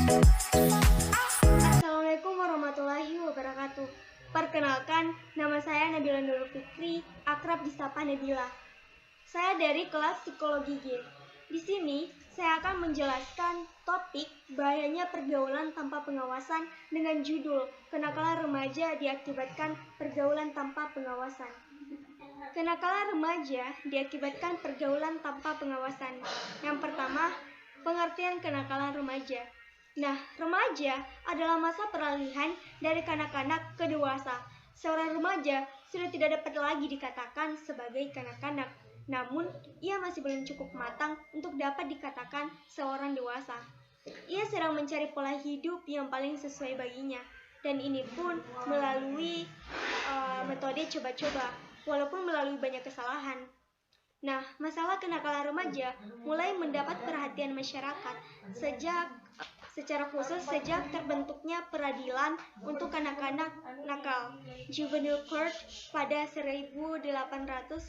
Assalamualaikum warahmatullahi wabarakatuh. Perkenalkan, nama saya Nabila Nurul Fikri, akrab disapa Nabila. Saya dari kelas Psikologi G. Di sini, saya akan menjelaskan topik bahayanya pergaulan tanpa pengawasan dengan judul Kenakalan Remaja Diakibatkan Pergaulan Tanpa Pengawasan. Kenakalan remaja diakibatkan pergaulan tanpa pengawasan. Yang pertama, pengertian kenakalan remaja. Nah, remaja adalah masa peralihan dari kanak-kanak ke dewasa. Seorang remaja sudah tidak dapat lagi dikatakan sebagai kanak-kanak, namun ia masih belum cukup matang untuk dapat dikatakan seorang dewasa. Ia sedang mencari pola hidup yang paling sesuai baginya, dan ini pun melalui metode coba-coba, walaupun melalui banyak kesalahan. Nah, masalah kenakalan remaja mulai mendapat perhatian masyarakat secara khusus sejak terbentuknya peradilan untuk anak-anak nakal, Juvenile Court, pada 1899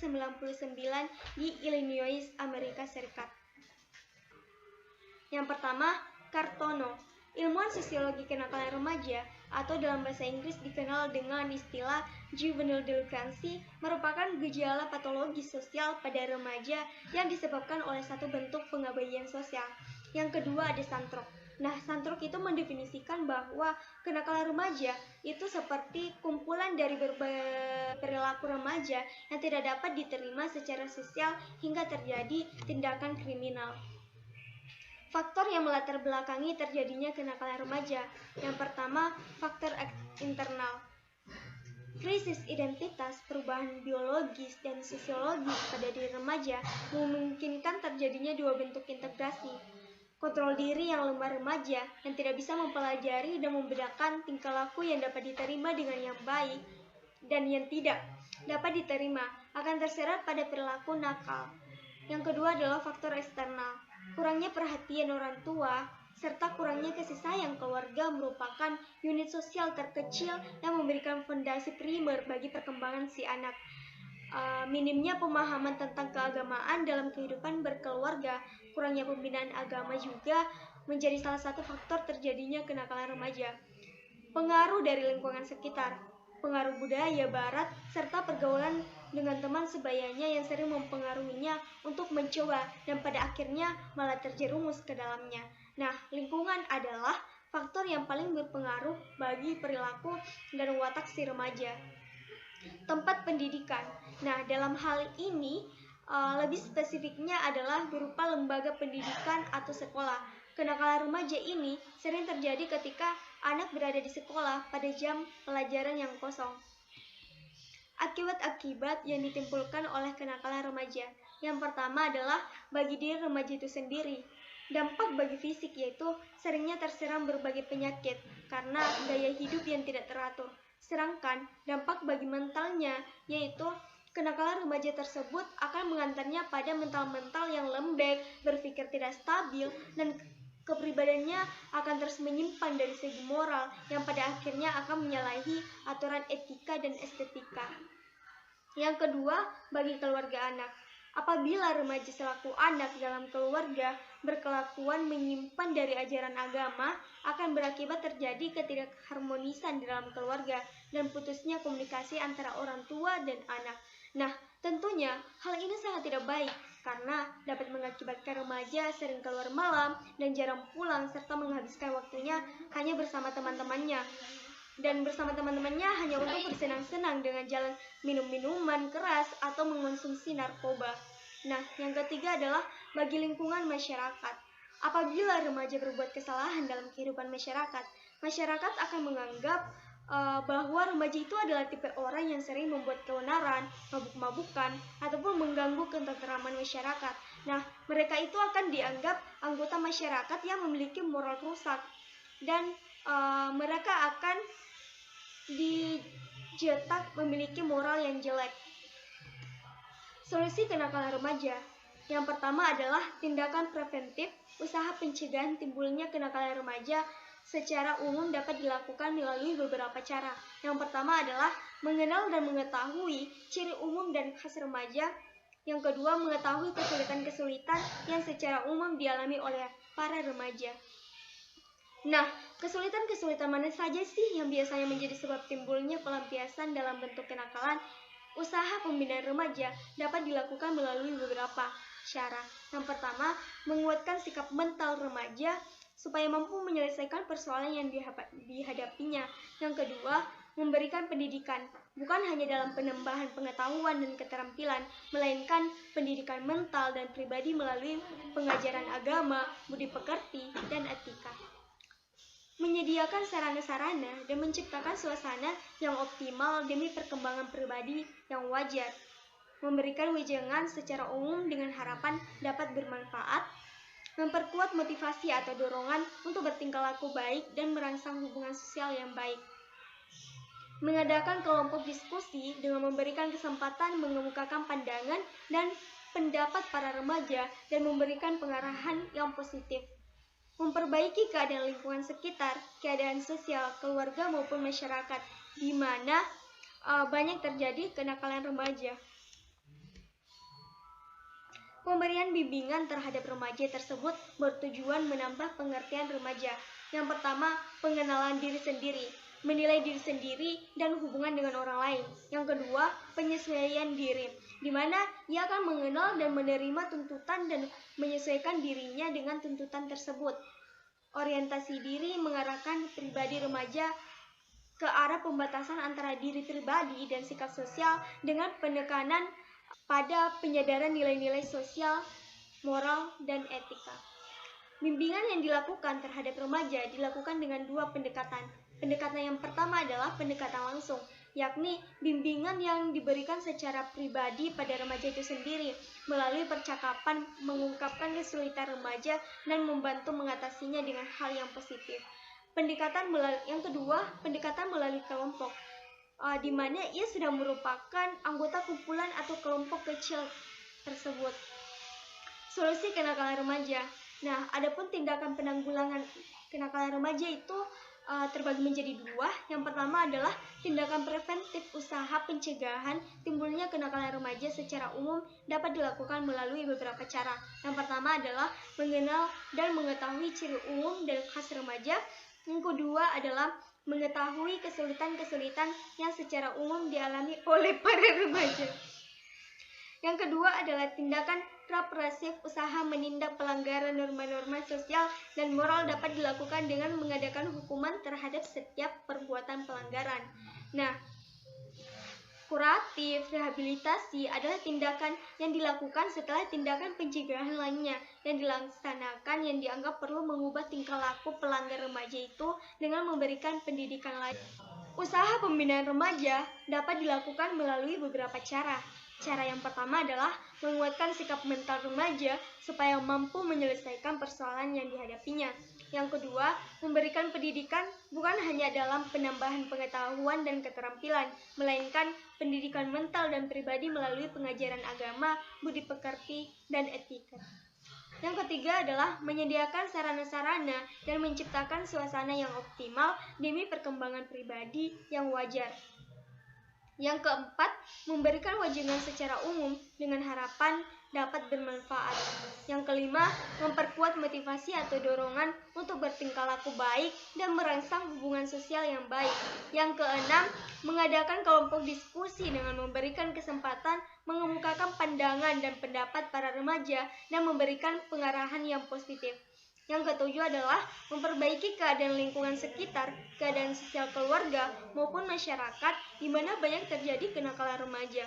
di Illinois, Amerika Serikat. Yang pertama, Kartono. Ilmuwan sosiologi kenakalan remaja atau dalam bahasa Inggris dikenal dengan istilah juvenile delinquency merupakan gejala patologis sosial pada remaja yang disebabkan oleh satu bentuk pengabaian sosial. Yang kedua ada santrok. Nah, santrok itu mendefinisikan bahwa kenakalan remaja itu seperti kumpulan dari berbagai perilaku remaja yang tidak dapat diterima secara sosial hingga terjadi tindakan kriminal. Faktor yang melatar belakangi terjadinya kenakalan remaja. Yang pertama, faktor internal. Krisis identitas, perubahan biologis dan sosiologis pada diri remaja memungkinkan terjadinya dua bentuk integrasi. Kontrol diri yang lemah remaja yang tidak bisa mempelajari dan membedakan tingkah laku yang dapat diterima dengan yang baik dan yang tidak dapat diterima akan terserat pada perilaku nakal. Yang kedua adalah faktor eksternal. Kurangnya perhatian orang tua serta kurangnya kasih sayang keluarga merupakan unit sosial terkecil yang memberikan fondasi primer bagi perkembangan si anak. Minimnya pemahaman tentang keagamaan dalam kehidupan berkeluarga, kurangnya pembinaan agama juga menjadi salah satu faktor terjadinya kenakalan remaja. Pengaruh dari lingkungan sekitar, pengaruh budaya barat, serta pergaulan dengan teman sebayanya yang sering mempengaruhinya untuk mencoba dan pada akhirnya malah terjerumus ke dalamnya. Nah, lingkungan adalah faktor yang paling berpengaruh bagi perilaku dan watak si remaja. Tempat pendidikan. Nah, dalam hal ini lebih spesifiknya adalah berupa lembaga pendidikan atau sekolah. Kenakalan remaja ini sering terjadi ketika anak berada di sekolah pada jam pelajaran yang kosong. Akibat-akibat yang ditimbulkan oleh kenakalan remaja. Yang pertama adalah bagi diri remaja itu sendiri. Dampak bagi fisik yaitu seringnya terserang berbagai penyakit karena gaya hidup yang tidak teratur. Sedangkan dampak bagi mentalnya yaitu kenakalan remaja tersebut akan mengantarnya pada mental-mental yang lembek, berpikir tidak stabil, dan kepribadiannya akan terus menyimpang dari segi moral yang pada akhirnya akan menyalahi aturan etika dan estetika. Yang kedua, bagi keluarga anak. Apabila remaja selaku anak dalam keluarga berkelakuan menyimpang dari ajaran agama, akan berakibat terjadi ketidakharmonisan di dalam keluarga dan putusnya komunikasi antara orang tua dan anak. Nah, tentunya hal ini sangat tidak baik karena dapat mengakibatkan remaja sering keluar malam dan jarang pulang serta menghabiskan waktunya hanya bersama teman-temannya. Dan bersama teman-temannya hanya untuk bersenang-senang dengan jalan minum minuman keras atau mengonsumsi narkoba. Nah, yang ketiga adalah bagi lingkungan masyarakat. Apabila remaja berbuat kesalahan dalam kehidupan masyarakat, masyarakat akan menganggap bahwa remaja itu adalah tipe orang yang sering membuat keonaran, mabuk-mabukan, ataupun mengganggu ketentraman masyarakat. Nah, mereka itu akan dianggap anggota masyarakat yang memiliki moral rusak dan mereka akan dicetak memiliki moral yang jelek. Solusi kenakalan remaja. Yang pertama adalah tindakan preventif. Usaha pencegahan timbulnya kenakalan remaja secara umum dapat dilakukan melalui beberapa cara. Yang pertama adalah mengenal dan mengetahui ciri umum dan khas remaja. Yang kedua, mengetahui kesulitan-kesulitan yang secara umum dialami oleh para remaja. Nah, kesulitan-kesulitan mana saja sih yang biasanya menjadi sebab timbulnya pelampiasan dalam bentuk kenakalan? Usaha pembinaan remaja dapat dilakukan melalui beberapa cara. Yang pertama, menguatkan sikap mental remaja supaya mampu menyelesaikan persoalan yang dihadapinya. Yang kedua, memberikan pendidikan, bukan hanya dalam penambahan pengetahuan dan keterampilan, melainkan pendidikan mental dan pribadi melalui pengajaran agama, budi pekerti, dan etika. Menyediakan sarana-sarana dan menciptakan suasana yang optimal demi perkembangan pribadi yang wajar. Memberikan wejangan secara umum dengan harapan dapat bermanfaat, memperkuat motivasi atau dorongan untuk bertingkah laku baik dan merangsang hubungan sosial yang baik. Mengadakan kelompok diskusi dengan memberikan kesempatan mengemukakan pandangan dan pendapat para remaja dan memberikan pengarahan yang positif. Memperbaiki keadaan lingkungan sekitar, keadaan sosial, keluarga maupun masyarakat, di mana banyak terjadi kenakalan remaja. Pemberian bimbingan terhadap remaja tersebut bertujuan menambah pengertian remaja. Yang pertama, pengenalan diri sendiri, menilai diri sendiri dan hubungan dengan orang lain. Yang kedua, penyesuaian diri, di mana ia akan mengenal dan menerima tuntutan dan menyesuaikan dirinya dengan tuntutan tersebut. Orientasi diri mengarahkan pribadi remaja ke arah pembatasan antara diri pribadi dan sikap sosial dengan penekanan pada penyadaran nilai-nilai sosial, moral, dan etika. Bimbingan yang dilakukan terhadap remaja dilakukan dengan dua pendekatan. Pendekatan yang pertama adalah pendekatan langsung, yakni bimbingan yang diberikan secara pribadi pada remaja itu sendiri, melalui percakapan mengungkapkan kesulitan remaja dan membantu mengatasinya dengan hal yang positif. Yang kedua, pendekatan melalui kelompok, di mana ia sudah merupakan anggota kumpulan atau kelompok kecil tersebut. Solusi kenakalan remaja. Nah, adapun tindakan penanggulangan kenakalan remaja itu terbagi menjadi dua. Yang pertama adalah tindakan preventif. Usaha pencegahan timbulnya kenakalan remaja secara umum dapat dilakukan melalui beberapa cara. Yang pertama adalah mengenal dan mengetahui ciri umum dan khas remaja. Yang kedua adalah mengetahui kesulitan-kesulitan yang secara umum dialami oleh para remaja. Yang kedua adalah tindakan represif. Usaha menindak pelanggaran norma-norma sosial dan moral dapat dilakukan dengan mengadakan hukuman terhadap setiap perbuatan pelanggaran. Nah, kuratif, rehabilitasi adalah tindakan yang dilakukan setelah tindakan pencegahan lainnya yang dilaksanakan yang dianggap perlu mengubah tingkah laku pelanggar remaja itu dengan memberikan pendidikan lain. Usaha pembinaan remaja dapat dilakukan melalui beberapa cara. Cara yang pertama adalah menguatkan sikap mental remaja supaya mampu menyelesaikan persoalan yang dihadapinya. Yang kedua, memberikan pendidikan bukan hanya dalam penambahan pengetahuan dan keterampilan, melainkan pendidikan mental dan pribadi melalui pengajaran agama, budi pekerti, dan etika. Yang ketiga adalah menyediakan sarana-sarana dan menciptakan suasana yang optimal demi perkembangan pribadi yang wajar. Yang keempat, memberikan wejangan secara umum dengan harapan dapat bermanfaat. Yang kelima, memperkuat motivasi atau dorongan untuk bertingkah laku baik dan merangsang hubungan sosial yang baik. Yang keenam, mengadakan kelompok diskusi dengan memberikan kesempatan mengemukakan pandangan dan pendapat para remaja dan memberikan pengarahan yang positif. Yang ketujuh adalah memperbaiki keadaan lingkungan sekitar, keadaan sosial keluarga maupun masyarakat di mana banyak terjadi kenakalan remaja.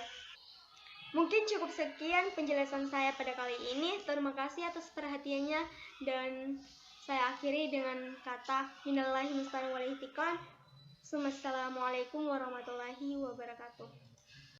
Mungkin cukup sekian penjelasan saya pada kali ini. Terima kasih atas perhatiannya dan saya akhiri dengan kata minallahi musta'an wal ihtiqan. Assalamualaikum warahmatullahi wabarakatuh.